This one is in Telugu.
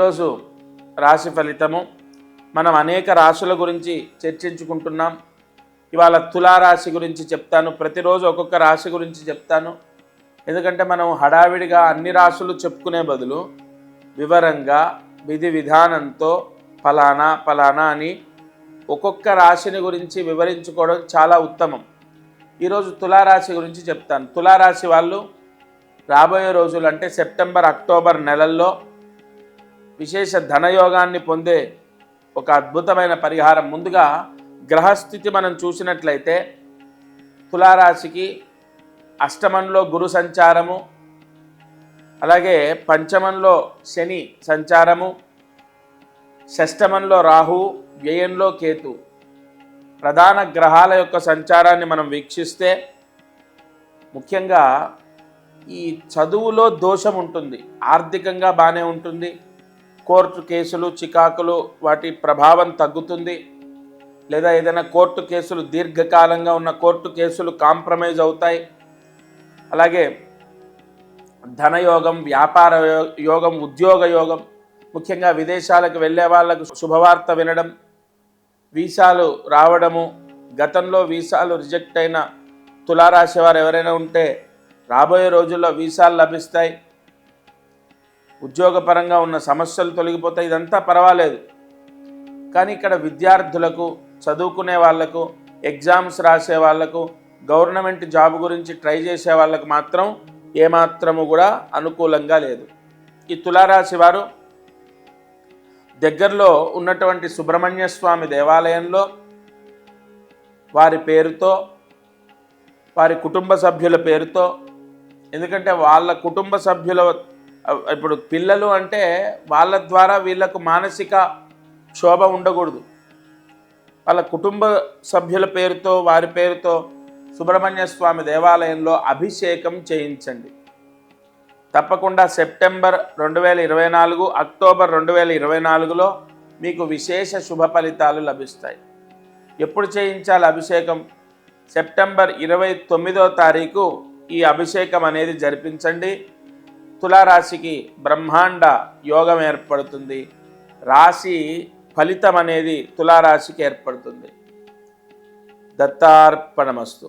ఈరోజు రాశి ఫలితము. మనం అనేక రాశుల గురించి చర్చించుకుంటున్నాం. ఇవాళ తులారాశి గురించి చెప్తాను. ప్రతిరోజు ఒక్కొక్క రాశి గురించి చెప్తాను. ఎందుకంటే మనం హడావిడిగా అన్ని రాశులు చెప్పుకునే బదులు వివరంగా విధి విధానంతో ఫలానా అని ఒక్కొక్క రాశిని గురించి వివరించుకోవడం చాలా ఉత్తమం. ఈరోజు తులారాశి గురించి చెప్తాను. తులారాశి వాళ్ళు రాబోయే రోజులు అంటే సెప్టెంబర్, అక్టోబర్ నెలల్లో విశేష ధనయోగాన్ని పొందే ఒక అద్భుతమైన పరిహారం. ముందుగా గ్రహస్థితి మనం చూసినట్లయితే తులారాశికి అష్టమంలో గురు సంచారము, అలాగే పంచమంలో శని సంచారము, షష్టమంలో రాహు, వ్యయంలో కేతు ప్రధాన గ్రహాల యొక్క సంచారాన్ని మనం వీక్షిస్తే ముఖ్యంగా ఈ చదువులో దోషం ఉంటుంది, ఆర్థికంగా బాగానే ఉంటుంది, కోర్టు కేసులు చికాకులు వాటి ప్రభావం తగ్గుతుంది, లేదా ఏదైనా కోర్టు కేసులు దీర్ఘకాలంగా ఉన్న కోర్టు కేసులు కాంప్రమైజ్ అవుతాయి. అలాగే ధనయోగం, వ్యాపార యోగం, ఉద్యోగ యోగం, ముఖ్యంగా విదేశాలకు వెళ్ళే వాళ్ళకు శుభవార్త వినడం, వీసాలు రావడము, గతంలో వీసాలు రిజెక్ట్ అయిన తులారాశి వారు ఎవరైనా ఉంటే రాబోయే రోజుల్లో వీసాలు లభిస్తాయి. ఉద్యోగపరంగా ఉన్న సమస్యలు తొలగిపోతాయి. ఇదంతా పర్వాలేదు. కానీ ఇక్కడ విద్యార్థులకు, చదువుకునే వాళ్లకు, ఎగ్జామ్స్ రాసే వాళ్లకు, గవర్నమెంట్ జాబ్ గురించి ట్రై చేసే వాళ్ళకు మాత్రం ఏమాత్రము కూడా అనుకూలంగా లేదు. ఈ తులారాశి వారు దగ్గరలో ఉన్నటువంటి సుబ్రహ్మణ్య స్వామి దేవాలయంలో వారి పేరుతో, వారి కుటుంబ సభ్యుల పేరుతో, ఎందుకంటే వాళ్ళ కుటుంబ సభ్యుల ఇప్పుడు పిల్లలు అంటే వాళ్ళ ద్వారా వీళ్ళకు మానసిక క్షోభ ఉండకూడదు. వాళ్ళ కుటుంబ సభ్యుల పేరుతో, వారి పేరుతో సుబ్రహ్మణ్య స్వామి దేవాలయంలో అభిషేకం చేయించండి. తప్పకుండా సెప్టెంబర్ 2024, అక్టోబర్ 2024లో మీకు విశేష శుభ ఫలితాలు లభిస్తాయి. ఎప్పుడు చేయించాలి అభిషేకం? సెప్టెంబర్ 29వ తారీఖు ఈ అభిషేకం అనేది జరిపించండి. తులారాశికి బ్రహ్మాండ యోగం ఏర్పడుతుంది. రాశి ఫలితం అనేది తులారాశికి ఏర్పడుతుంది. దత్తార్పణమస్తు.